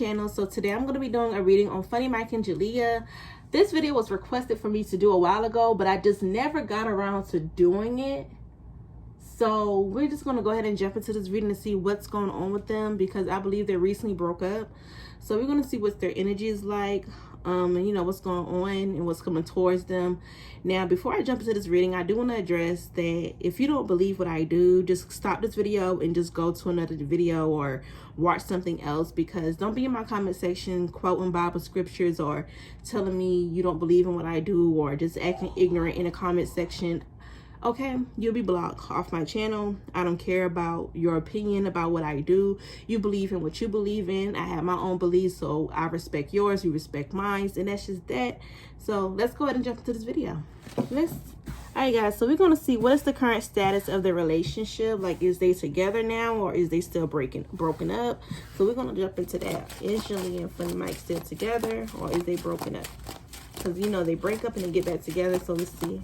channel. So today I'm going to be doing a reading on Funny Mike and Jaliyah. This video was requested for me to do a while ago, but I just never got around to doing it. So we're just going to go ahead and jump into this reading to see what's going on with them, because I believe they recently broke up. So we're going to see what their energy is like, and you know what's going on and what's coming towards them. Now, before I jump into this reading, I do want to address that if you don't believe what I do, just stop this video and just go to another video or watch something else, because don't be in my comment section quoting Bible scriptures or telling me you don't believe in what I do, or just acting ignorant in the comment section. Okay, you'll be blocked off my channel. I don't care about your opinion about what I do. You believe in what you believe in. I have my own beliefs, so I respect yours, you respect mine, and that's just that. So let's go ahead and jump into this video. Alright guys, so we're going to see what is the current status of the relationship. Like, is they together now, or is they still broken up? So we're going to jump into that. Is Jaliyah and Funny Mike still together, or is they broken up? Because you know they break up and they get back together. So let's see.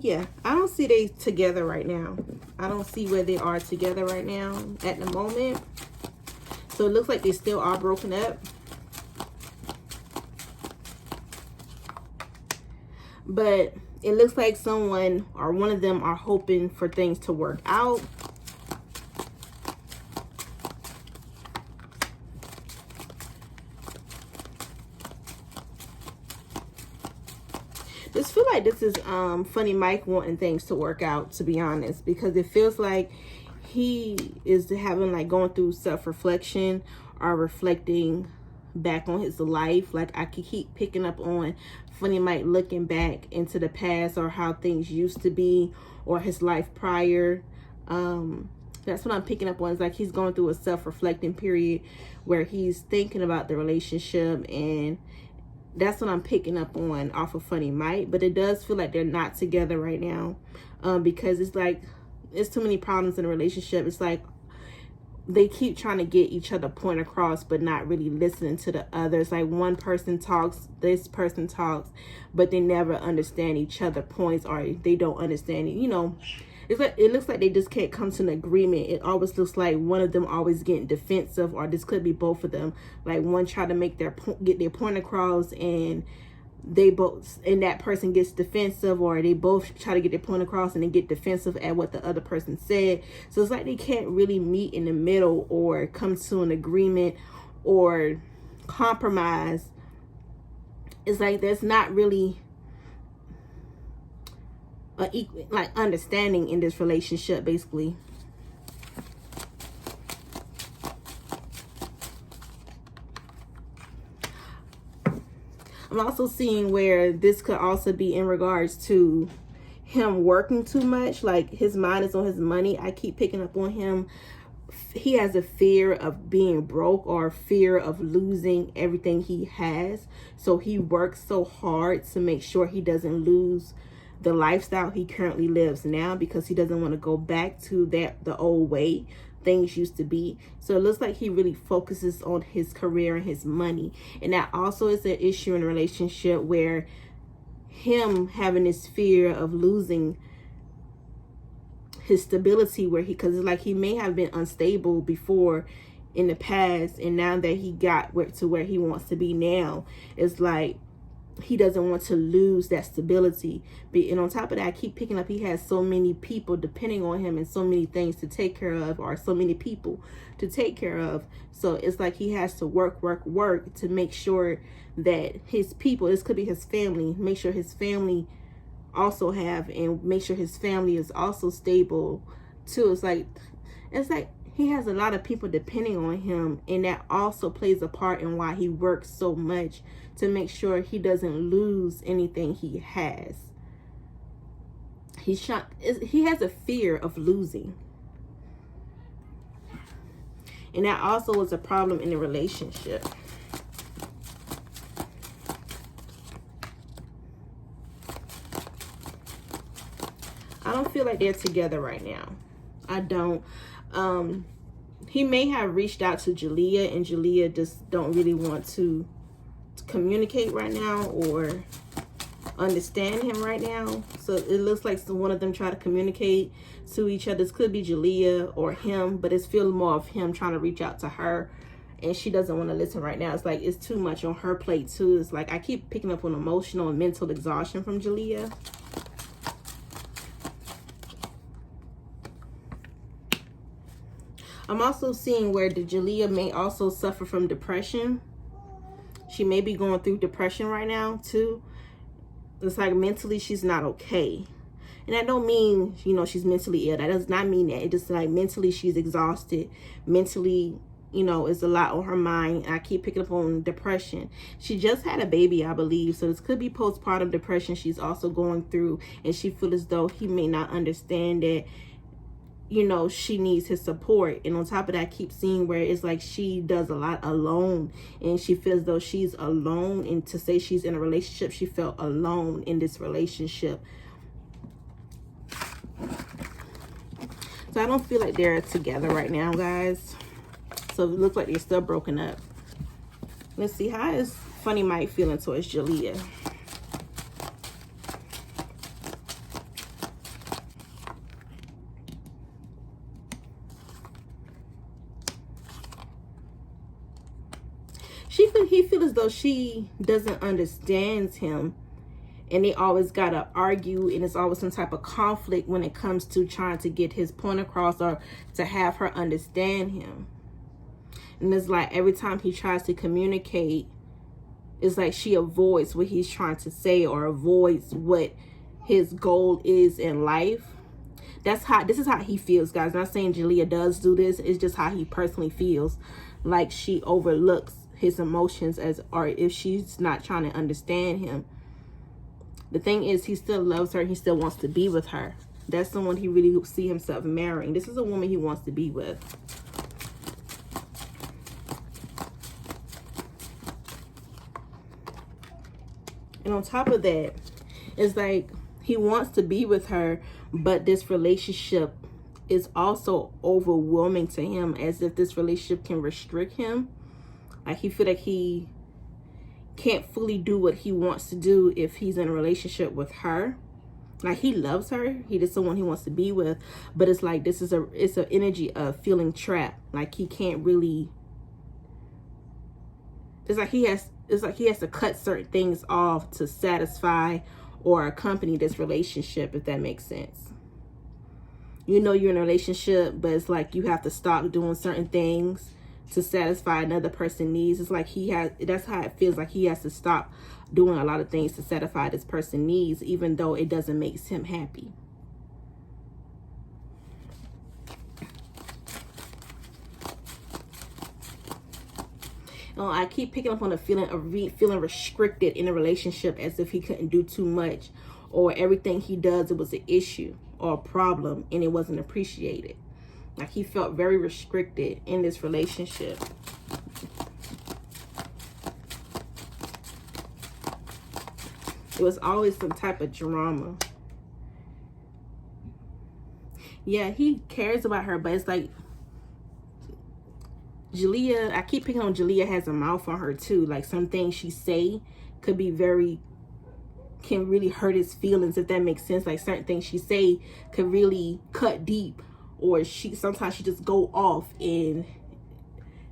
Yeah, I don't see they together right now. I don't see where they are together right now at the moment. So it looks like they still are broken up. But it looks like someone or one of them are hoping for things to work out. Just feel like this is Funny Mike wanting things to work out, to be honest, because it feels like he is having, like, going through self-reflection or reflecting back on his life. Like, I could keep picking up on Funny Mike looking back into the past, or how things used to be, or his life prior. That's what I'm picking up on. It's like he's going through a self-reflecting period where he's thinking about the relationship, and that's what I'm picking up on off of Funny Mike. But it does feel like they're not together right now, because it's like it's too many problems in a relationship. It's like they keep trying to get each other point across, but not really listening to the others. Like, one person talks, this person talks, but they never understand each other's points, or they don't understand it. You know, it's like it looks like they just can't come to an agreement. It always looks like one of them always getting defensive, or this could be both of them. Like, one try to make get their point across, and that person gets defensive, or they both try to get their point across and they get defensive at what the other person said. So it's like they can't really meet in the middle or come to an agreement or compromise. It's like there's not really like understanding in this relationship, basically. I'm also seeing where this could also be in regards to him working too much. Like, his mind is on his money. I keep picking up on him. He has a fear of being broke, or fear of losing everything he has. So he works so hard to make sure he doesn't lose the lifestyle he currently lives now, because he doesn't want to go back to the old way things used to be. So it looks like he really focuses on his career and his money, and that also is an issue in a relationship, where him having this fear of losing his stability, where because it's like he may have been unstable before in the past, and now that he got to where he wants to be now, it's like he doesn't want to lose that stability. And on top of that, I keep picking up he has so many people depending on him, and so many things to take care of, or so many people to take care of. So it's like he has to work to make sure that his people, this could be his family, make sure his family also have, and make sure his family is also stable too. It's like he has a lot of people depending on him, and that also plays a part in why he works so much, to make sure he doesn't lose anything he has. He has a fear of losing, and that also is a problem in the relationship. I don't feel like they're together right now. I don't. He may have reached out to Jaliyah, and Jaliyah just don't really want to communicate right now, or understand him right now. So it looks like one of them try to communicate to each other. This could be Jaliyah or him, but it's feeling more of him trying to reach out to her, and she doesn't want to listen right now. It's like it's too much on her plate too. It's like I keep picking up on emotional and mental exhaustion from Jaliyah. I'm also seeing where the Jaliyah may also suffer from depression. She may be going through depression right now too. It's like mentally she's not okay. And I don't mean, you know, she's mentally ill. That does not mean that. It just like mentally she's exhausted. Mentally, you know, it's a lot on her mind. I keep picking up on depression. She just had a baby, I believe. So this could be postpartum depression she's also going through. And she feels as though he may not understand that, you know, she needs his support. And on top of that, I keep seeing where it's like she does a lot alone, and she feels though she's alone, and to say she's in a relationship, she felt alone in this relationship. So I don't feel like they're together right now, guys. So it looks like they're still broken up. Let's see, how is Funny Mike feeling towards Jaliyah? He feels as though she doesn't understand him, and they always gotta argue, and it's always some type of conflict when it comes to trying to get his point across or to have her understand him. And it's like every time he tries to communicate, it's like she avoids what he's trying to say or avoids what his goal is in life. This is how he feels, guys. Not saying Jaliyah does do this. It's just how he personally feels. Like she overlooks his emotions, as or if she's not trying to understand him. The thing is, he still loves her. He still wants to be with her. That's someone he really see himself marrying. This is a woman he wants to be with. And on top of that, it's like he wants to be with her, but this relationship is also overwhelming to him, as if this relationship can restrict him. Like he feel like he can't fully do what he wants to do if he's in a relationship with her. Like he loves her, he is someone he wants to be with, but it's like it's an energy of feeling trapped. Like he can't really. It's like he has to cut certain things off to satisfy or accompany this relationship, if that makes sense. You know you're in a relationship, but it's like you have to stop doing certain things to satisfy another person's needs. It's like that's how it feels, like he has to stop doing a lot of things to satisfy this person's needs, even though it doesn't make him happy. I keep picking up on the feeling of feeling restricted in a relationship, as if he couldn't do too much, or everything he does, it was an issue or a problem and it wasn't appreciated. Like he felt very restricted in this relationship. It was always some type of drama. Yeah, he cares about her, but it's like Jaliyah, I keep picking on Jaliyah has a mouth on her too. Like some things she say could be can really hurt his feelings, if that makes sense. Like certain things she say could really cut deep, or sometimes she just go off, and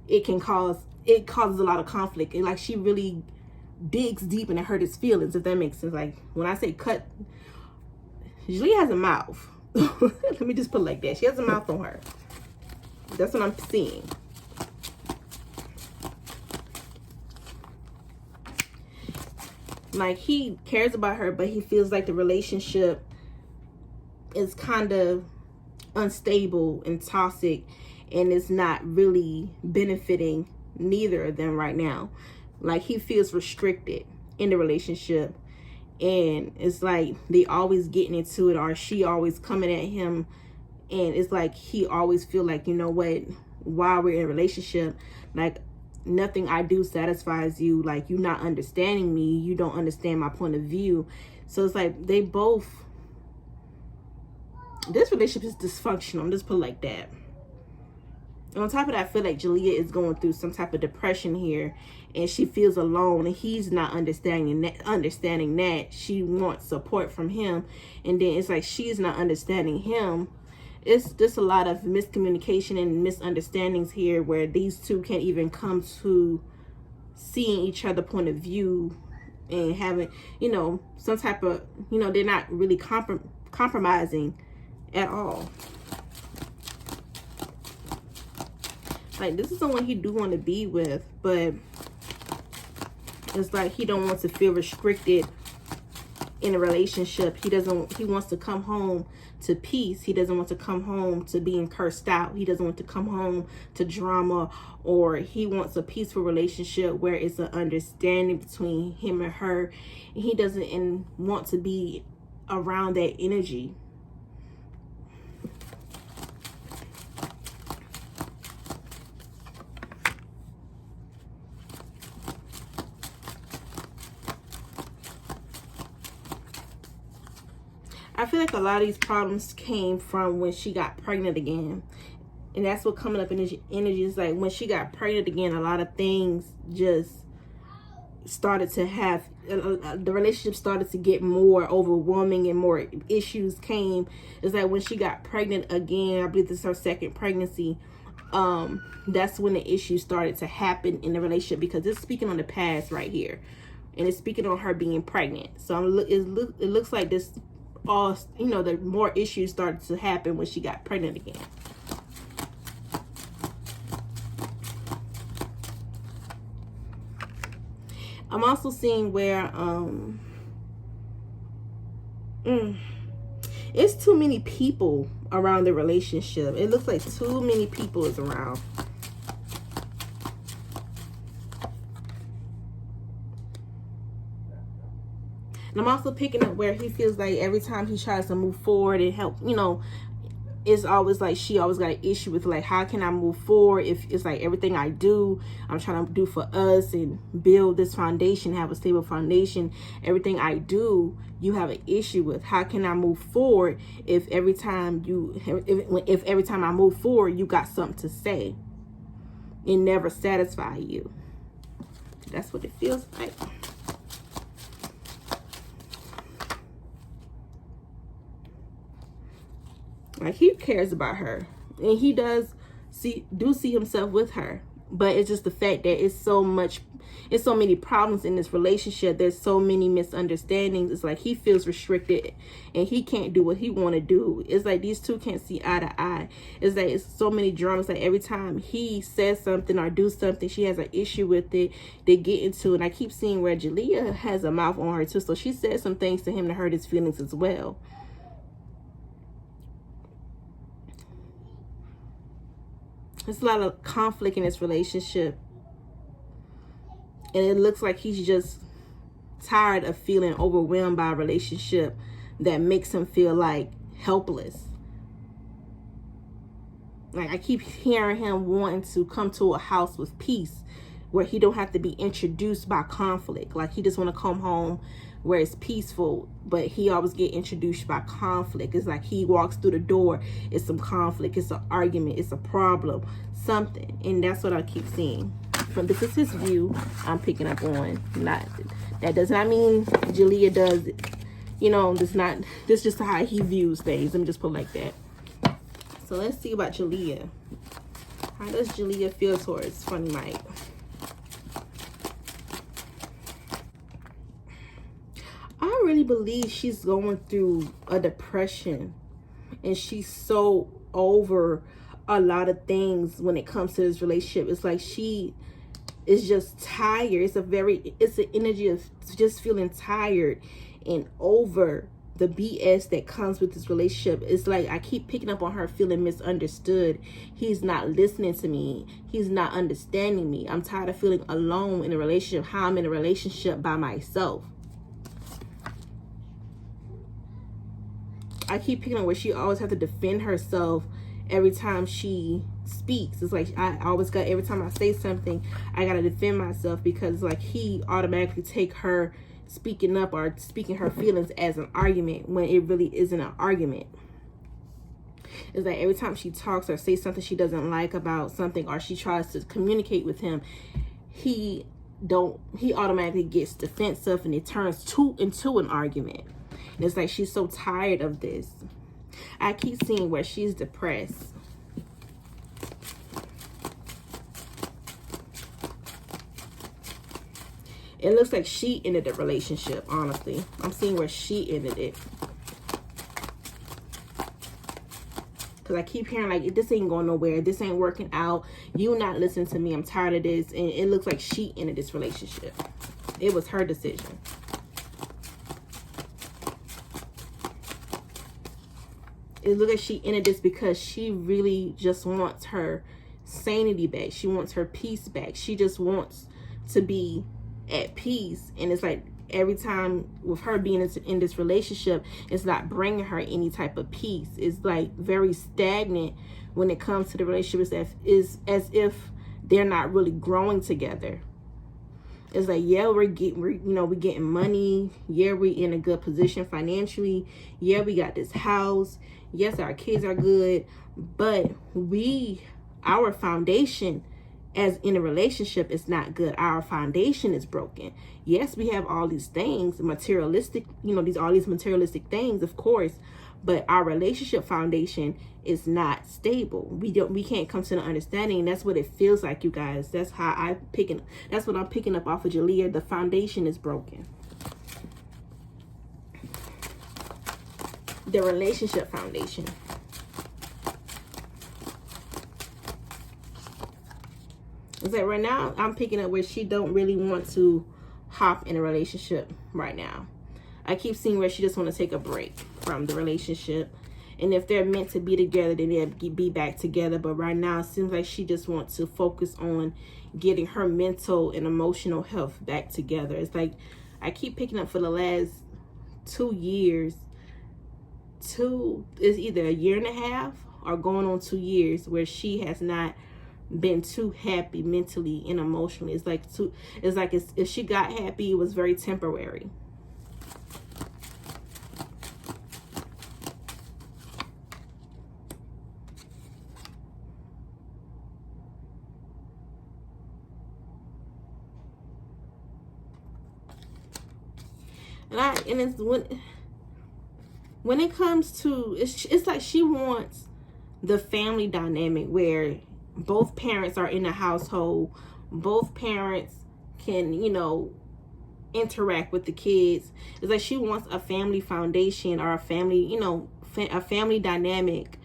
it causes a lot of conflict, and like she really digs deep and it hurt his feelings, if that makes sense. Like when I say cut, Jaliyah has a mouth. Let me just put it like that. She has a mouth on her. That's what I'm seeing. Like he cares about her, but he feels like the relationship is kind of unstable and toxic, and it's not really benefiting neither of them right now. Like he feels restricted in the relationship, and it's like they always getting into it, or she always coming at him, and it's like he always feel like, you know what, while we're in a relationship, like nothing I do satisfies you. Like you're not understanding me, you don't understand my point of view. So it's like they both, this relationship is dysfunctional. I'm just put it like that. On top of that, I feel like Jaliyah is going through some type of depression here, and she feels alone, and he's not understanding that. She wants support from him, and then it's like she's not understanding him. It's just a lot of miscommunication and misunderstandings here, where these two can't even come to seeing each other point of view and having, you know, some type of, you know, they're not really compromising at all. Like, this is someone he do want to be with, but it's like he don't want to feel restricted in a relationship. He wants to come home to peace. He doesn't want to come home to being cursed out. He doesn't want to come home to drama, or he wants a peaceful relationship where it's an understanding between him and her. He doesn't want to be around that energy. I feel like a lot of these problems came from when she got pregnant again. And that's what coming up in his energy is like, when she got pregnant again, a lot of things just started to have, the relationship started to get more overwhelming and more issues came. It's like when she got pregnant again, I believe this is her second pregnancy, that's when the issues started to happen in the relationship, because it's speaking on the past right here. And it's speaking on her being pregnant. So it looks like this, all, you know, the more issues started to happen when she got pregnant again. I'm also seeing where it's too many people around the relationship. It looks like too many people is around. And I'm also picking up where he feels like every time he tries to move forward and help, you know, it's always like she always got an issue with, like, how can I move forward if it's like everything I do, I'm trying to do for us and build this foundation, have a stable foundation. Everything I do, you have an issue with. How can I move forward if every time if every time I move forward, you got something to say? It never satisfy you. That's what it feels like. Like, he cares about her, and he does see himself with her, but it's just the fact that it's so many problems in this relationship. There's so many misunderstandings. It's like he feels restricted and he can't do what he want to do. It's like these two can't see eye to eye. It's like it's so many dramas. Like every time he says something or do something, she has an issue with it. They get into it. And I keep seeing where Jaliyah has a mouth on her too, so she said some things to him to hurt his feelings as well. There's a lot of conflict in this relationship. And it looks like he's just tired of feeling overwhelmed by a relationship that makes him feel like helpless. Like, I keep hearing him wanting to come to a house with peace, where he don't have to be introduced by conflict. Like, he just want to come home where it's peaceful, but he always get introduced by conflict. It's like he walks through the door, it's some conflict, it's an argument, it's a problem, something. And that's what I keep seeing. From this is his view, I'm picking up on. That does not mean Jaliyah does it. You know, this is just how he views things. Let me just put it like that. So let's see about Jaliyah. How does Jaliyah feel towards Funny Mike? I really believe she's going through a depression, and she's so over a lot of things when it comes to this relationship. It's like she is just tired. It's an energy of just feeling tired and over the BS that comes with this relationship. It's like I keep picking up on her feeling misunderstood. He's not listening to me. He's not understanding me. I'm tired of feeling alone in a relationship. How I'm in a relationship by myself. I keep picking up where she always have to defend herself every time she speaks. It's like I always got, every time I say something, I gotta defend myself, because like he automatically take her speaking up or speaking her feelings as an argument when it really isn't an argument. It's like every time she talks or says something she doesn't like about something, or she tries to communicate with him, he automatically gets defensive, and it turns into an argument. And it's like she's so tired of this. I keep seeing where she's depressed. It looks like she ended the relationship, honestly. I'm seeing where she ended it. Because I keep hearing like, this ain't going nowhere. This ain't working out. You not listening to me. I'm tired of this. And it looks like she ended this relationship. It was her decision. It looks like she ended this because she really just wants her sanity back. She wants her peace back. She just wants to be at peace. And it's like every time with her being in this relationship, it's not bringing her any type of peace. It's like very stagnant when it comes to the relationship. It's as if they're not really growing together. It's like, yeah, we're getting money. Yeah, we're in a good position financially. Yeah, we got this house. Yes, our kids are good, but our foundation as in a relationship is not good. Our foundation is broken. Yes, we have all these things, materialistic, all these materialistic things, of course, but our relationship foundation is not stable. We can't come to the understanding. And that's what it feels like, you guys. That's what I'm picking up off of Jaliyah. The foundation is broken. The relationship foundation. It's like right now, I'm picking up where she don't really want to hop in a relationship right now. I keep seeing where she just want to take a break from the relationship. And if they're meant to be together, then they'll be back together. But right now, it seems like she just wants to focus on getting her mental and emotional health back together. It's like I keep picking up for the last 2 years. It's either a year and a half or going on 2 years where she has not been too happy mentally and emotionally. It's like if she got happy, it was very temporary. And it's when it comes to it's like she wants the family dynamic where both parents are in the household, both parents can interact with the kids. It's like she wants a family foundation or a family a family dynamic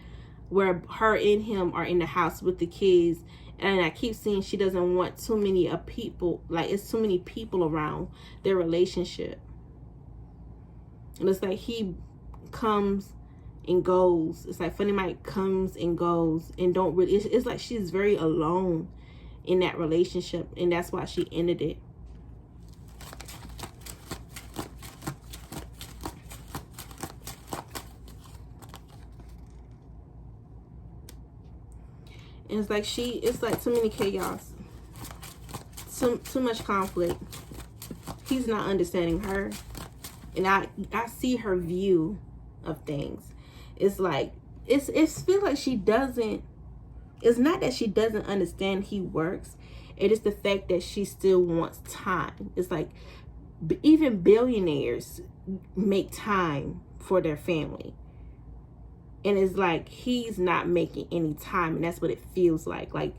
where her and him are in the house with the kids. And I keep seeing she doesn't want too many people, like it's too many people around their relationship. And it's like he comes and goes. It's like Funny Mike comes and goes and don't really, it's like she's very alone in that relationship, and that's why she ended it. And it's like too many chaos, too much conflict. He's not understanding her. And I see her view of things. It's like, it feels like she doesn't, it's not that she doesn't understand he works. It is the fact that she still wants time. It's like, even billionaires make time for their family. And it's like, he's not making any time. And that's what it feels like. Like,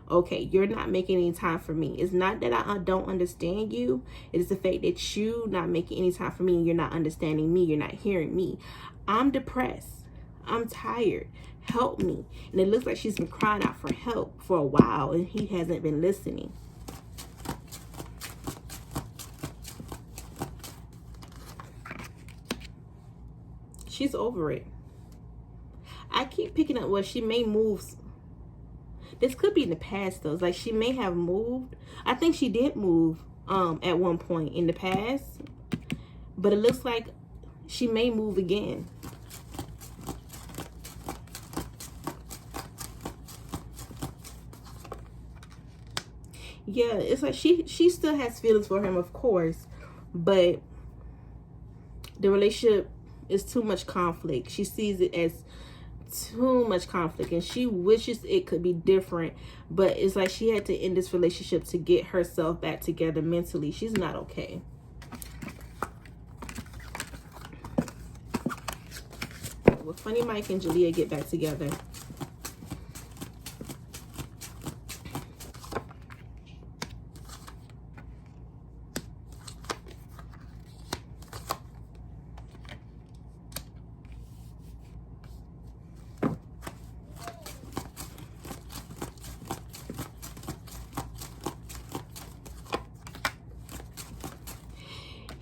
okay, you're not making any time for me. It's not that I don't understand you. It is the fact that you not making any time for me. And you're not understanding me. You're not hearing me. I'm depressed. I'm tired. Help me. And it looks like she's been crying out for help for a while, and he hasn't been listening. She's over it. I keep picking up what she may move. This could be in the past though. It's like she may have moved. I think she did move at one point in the past. But it looks like she may move again. Yeah, it's like she still has feelings for him, of course, but the relationship is too much conflict. She sees it as too much conflict, and she wishes it could be different, but it's like she had to end this relationship to get herself back together mentally. She's not okay. Will Funny Mike and Jaliyah get back together?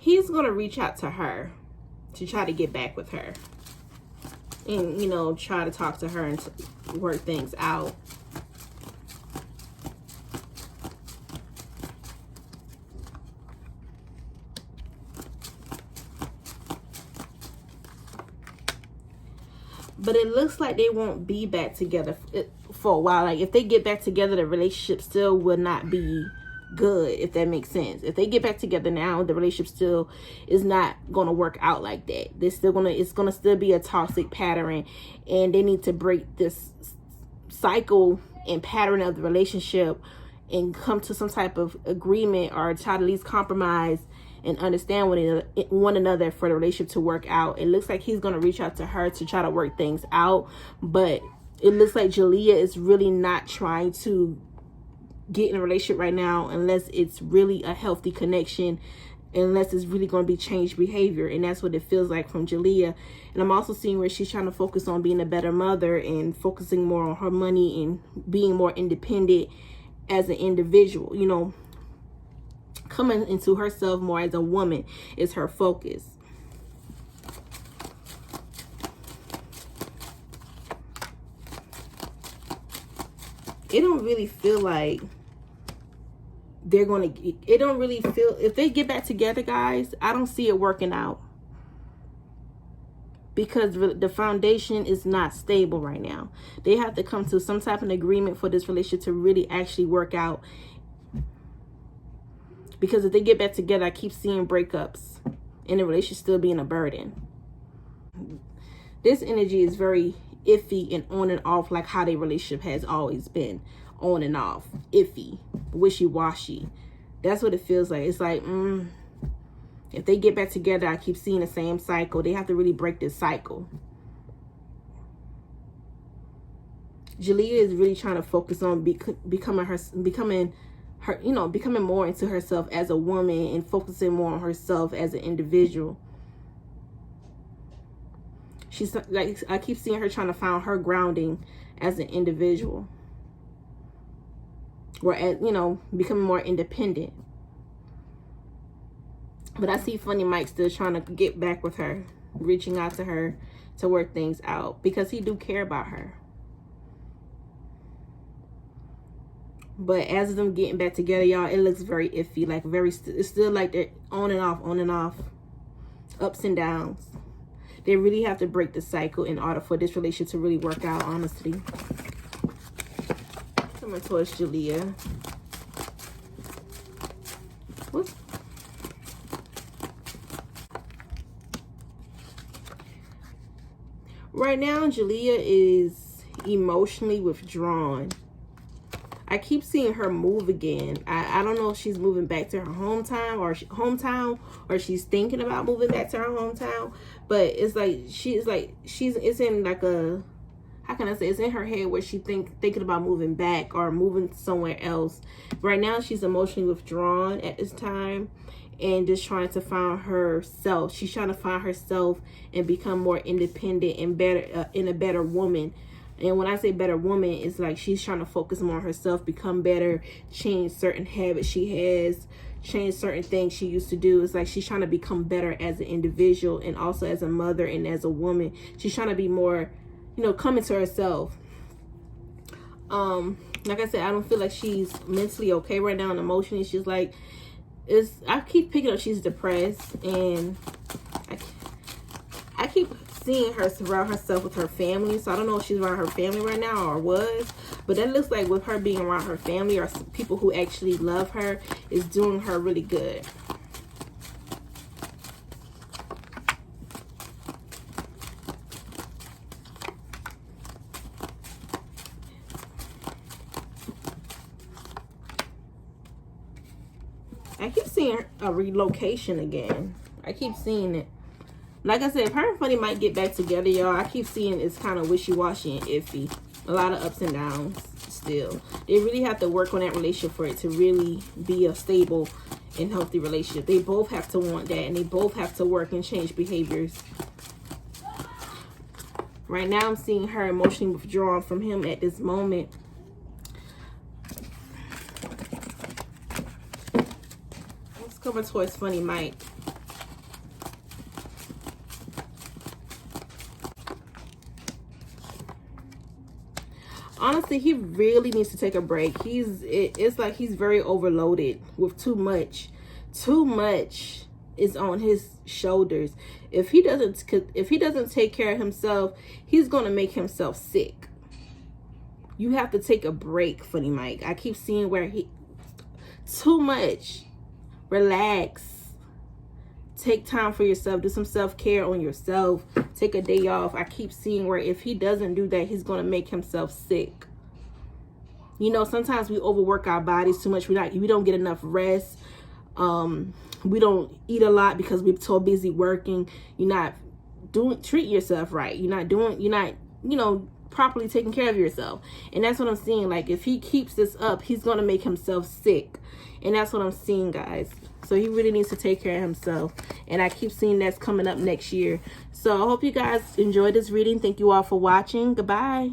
He's going to reach out to her to try to get back with her. And, you know, try to talk to her and work things out. But it looks like they won't be back together for a while. Like, if they get back together, the relationship still will not be good, if that makes sense. If they get back together now, the relationship still is not going to work out like that. It's going to still be a toxic pattern, and they need to break this cycle and pattern of the relationship and come to some type of agreement, or try to at least compromise and understand one another for the relationship to work out. It looks like he's going to reach out to her to try to work things out, but it looks like Jaliyah is really not trying to get in a relationship right now unless it's really a healthy connection, unless it's really going to be changed behavior. And that's what it feels like from Jaliyah. And I'm also seeing where she's trying to focus on being a better mother and focusing more on her money and being more independent as an individual. You know, coming into herself more as a woman is her focus. It don't really feel like they're going to, it don't really feel, if they get back together, guys, I don't see it working out, because the foundation is not stable right now. They have to come to some type of agreement for this relationship to really actually work out, because if they get back together, I keep seeing breakups and the relationship still being a burden. This energy is very iffy and on and off, like how their relationship has always been. On and off, iffy, wishy-washy. That's what it feels like. It's like, if they get back together, I keep seeing the same cycle. They have to really break this cycle. Jaliyah is really trying to focus on becoming her, you know, becoming more into herself as a woman and focusing more on herself as an individual. She's like, I keep seeing her trying to find her grounding as an individual. Or, you know, becoming more independent. But I see Funny Mike still trying to get back with her, reaching out to her to work things out, because he do care about her. But as them getting back together, y'all, it looks very iffy. Like, it's still like they're on and off, ups and downs. They really have to break the cycle in order for this relationship to really work out, honestly. Coming towards Jaliyah. What? Right now, Jaliyah is emotionally withdrawn. I keep seeing her move again. I don't know if she's moving back to her hometown, or she's thinking about moving back to her hometown. But it's like it's in like a, how can I say, it's in her head where she thinking about moving back or moving somewhere else. Right now, she's emotionally withdrawn at this time and just trying to find herself. She's trying to find herself and become more independent and better, and a better woman. And when I say better woman, it's like she's trying to focus more on herself, become better, change certain habits she has, change certain things she used to do. It's like she's trying to become better as an individual and also as a mother and as a woman. She's trying to be more, you know, coming to herself. Like I said, I don't feel like she's mentally okay right now and emotionally. She's like, I keep picking up she's depressed, and I keep seeing her surround herself with her family. So I don't know if she's around her family right now or was, but that looks like with her being around her family or people who actually love her is doing her really good. I keep seeing a relocation again. I keep seeing it. Like I said, her and Funny might get back together, y'all. I keep seeing it's kind of wishy-washy and iffy. A lot of ups and downs still. They really have to work on that relationship for it to really be a stable and healthy relationship. They both have to want that, and they both have to work and change behaviors. Right now, I'm seeing her emotionally withdrawn from him at this moment. Let's cover towards Funny Mike. Honestly, he really needs to take a break. It's like he's very overloaded with too much. Too much is on his shoulders. If he doesn't take care of himself, he's going to make himself sick. You have to take a break, Funny Mike. I keep seeing where too much. Relax. Take time for yourself. Do some self-care on yourself. Take a day off. I keep seeing where if he doesn't do that, he's going to make himself sick. You know, sometimes we overwork our bodies too much. We don't get enough rest. We don't eat a lot because we're so busy working. You're not treating yourself right. You're not, you know, properly taking care of yourself. And that's what I'm seeing. Like, if he keeps this up, he's going to make himself sick. And that's what I'm seeing, guys. So he really needs to take care of himself. And I keep seeing that's coming up next year. So I hope you guys enjoyed this reading. Thank you all for watching. Goodbye.